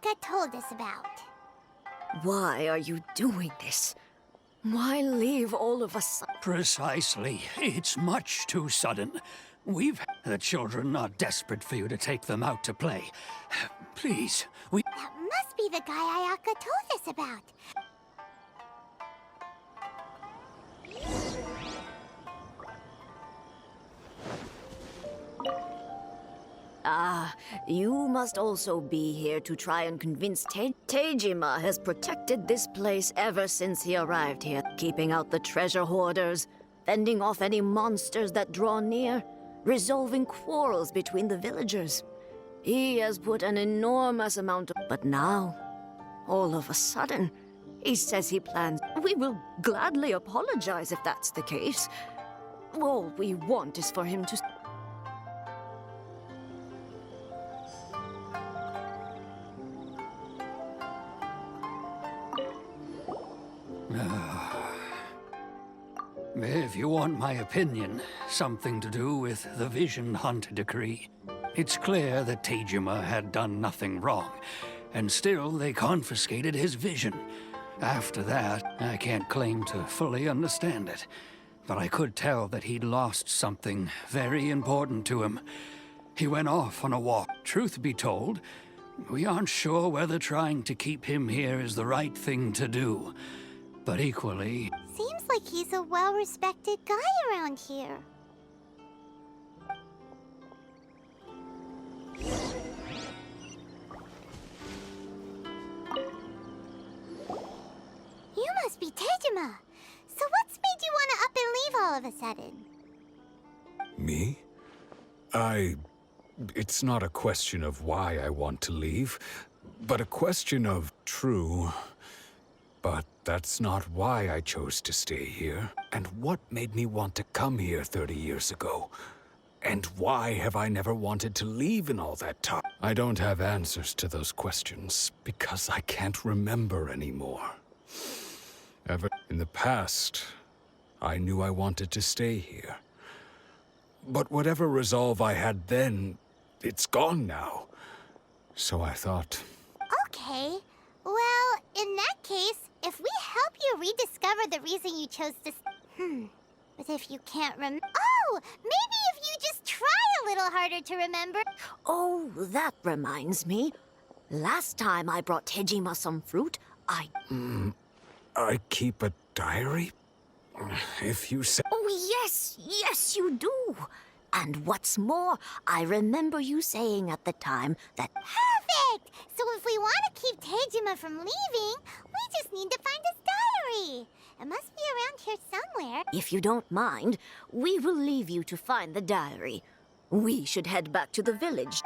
Ayaka told us about. Why are you doing this? Why leave all of us? Precisely. It's much too sudden. The children are desperate for you to take them out to play. Please, That must be the guy Ayaka told us about. Ah, you must also be here to try and convince Tejima has protected this place ever since he arrived here, keeping out the treasure hoarders, fending off any monsters that draw near, resolving quarrels between the villagers. He has put an enormous amount of... But now, all of a sudden, he says he plans... We will gladly apologize if that's the case. All we want is for him to... If you want my opinion, something to do with the Vision Hunt decree. It's clear that Tejima had done nothing wrong, and still they confiscated his vision. After that, I can't claim to fully understand it, but I could tell that he'd lost something very important to him. He went off on a walk. Truth be told, we aren't sure whether trying to keep him here is the right thing to do. But equally... Seems like he's a well-respected guy around here. You must be Tejima. So what's made you want to up and leave all of a sudden? Me? It's not a question of why I want to leave, but a question of true. But that's not why I chose to stay here. And what made me want to come here 30 years ago? And why have I never wanted to leave in all that time? I don't have answers to those questions because I can't remember anymore. Ever in the past, I knew I wanted to stay here. But whatever resolve I had then, it's gone now. So I thought... Okay. Well, in that case, if we help you rediscover the reason you chose to... But if you can't Oh! Maybe if you just try a little harder to remember... Oh, that reminds me. Last time I brought Tejima some fruit, I keep a diary? If you say... Oh, yes, you do. And what's more, I remember you saying at the time that... Perfect! So if we want to keep Tejima from leaving, we just need to find his diary. It must be around here somewhere. If you don't mind, we will leave you to find the diary. We should head back to the village.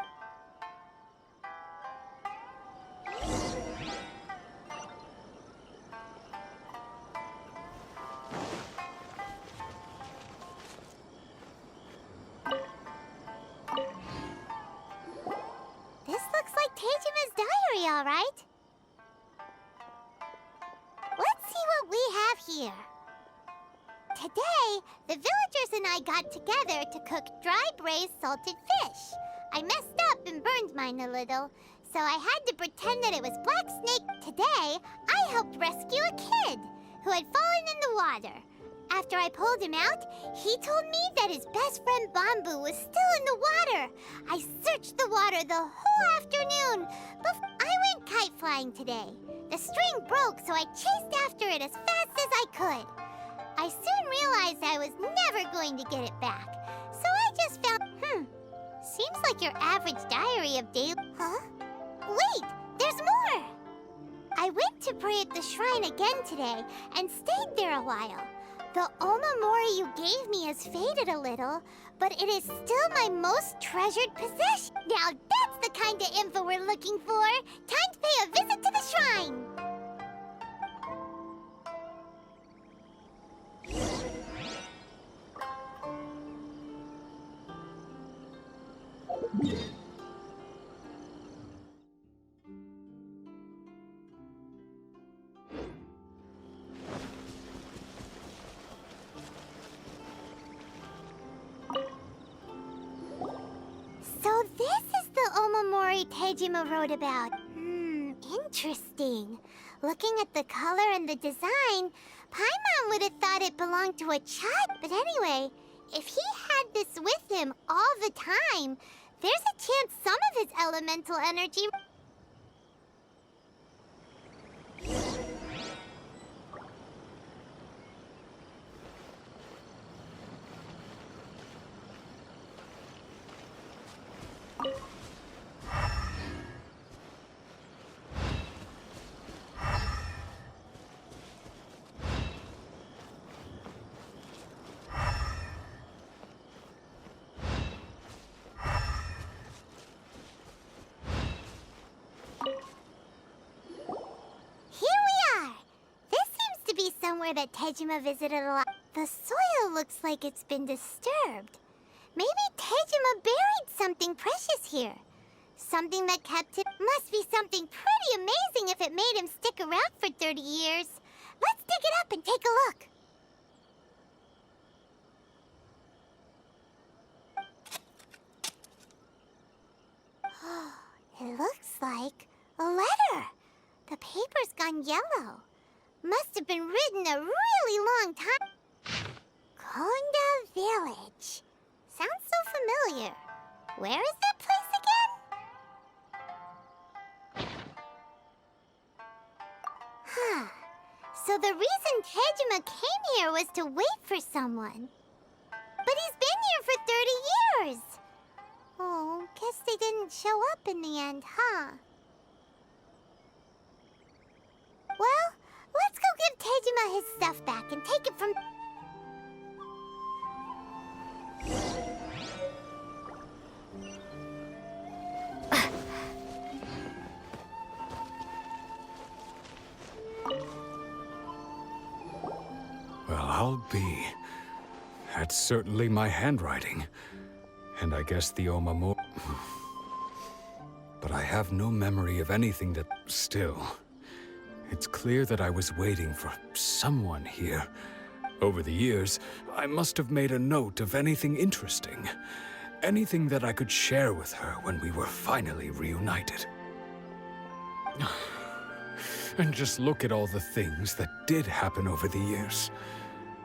This looks like Tejima's diary, all right. Let's see what we have here. Today, the villagers and I got together to cook dry braised salted fish. I messed up and burned mine a little, so I had to pretend that it was Black Snake. Today, I helped rescue a kid who had fallen in the water. After I pulled him out, he told me that his best friend Bamboo was still in the water. I searched the water the whole afternoon, but I went kite flying today. The string broke, so I chased after it as fast as I could. I soon realized I was never going to get it back, so I just found... Seems like your average diary of daily... Huh? Wait, there's more! I went to pray at the shrine again today and stayed there a while. The Omamori you gave me has faded a little, but it is still my most treasured possession. Now that's the kind of info we're looking for. Time to pay a visit to the shrine. So this is the Omamori Tejima wrote about. Interesting. Looking at the color and the design, Paimon would have thought it belonged to a child. But anyway, if he had this with him all the time, there's a chance some of his elemental energy... Somewhere that Tejima visited a lot. The soil looks like it's been disturbed. Maybe Tejima buried something precious here. Something that kept him... Must be something pretty amazing if it made him stick around for 30 years. Let's dig it up and take a look. It looks like a letter. The paper's gone yellow. Must have been written a really long time. Konda Village. Sounds so familiar. Where is that place again? Huh. So the reason Tejima came here was to wait for someone. But he's been here for 30 years. Oh, guess they didn't show up in the end, huh? Well, let's go give Tejima his stuff back and take it from... Well, I'll be. That's certainly my handwriting. And I guess the Omamo... But I have no memory of anything that... Still... It's clear that I was waiting for someone here. Over the years, I must have made a note of anything interesting. Anything that I could share with her when we were finally reunited. And just look at all the things that did happen over the years.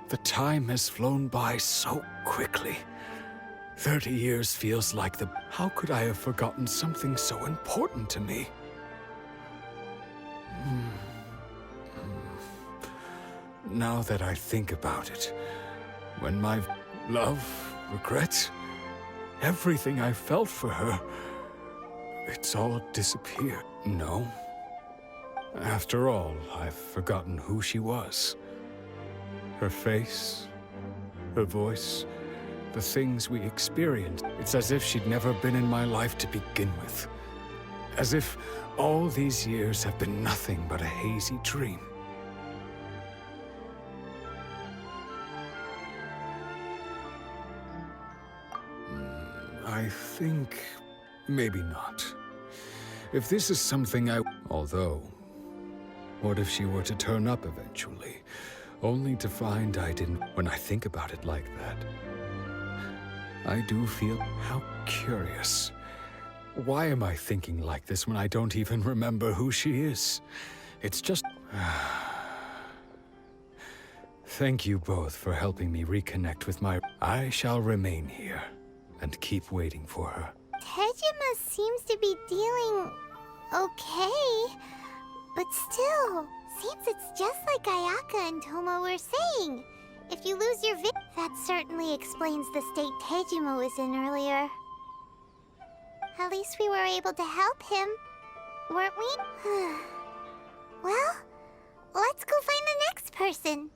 The time has flown by so quickly. 30 years feels like the... How could I have forgotten something so important to me? Now that I think about it, when my love, regret, everything I felt for her, it's all disappeared. No. After all, I've forgotten who she was. Her face, her voice, the things we experienced. It's as if she'd never been in my life to begin with. As if all these years have been nothing but a hazy dream. I think... maybe not. If this is something I... Although, what if she were to turn up eventually, only to find I didn't... When I think about it like that, I do feel... How curious. Why am I thinking like this when I don't even remember who she is? It's just... Thank you both for helping me reconnect with my... I shall remain here and keep waiting for her. Tejima seems to be dealing... okay. But still, seems it's just like Ayaka and Toma were saying. If you lose your that certainly explains the state Tejima was in earlier. At least we were able to help him, weren't we? Well, let's go find the next person.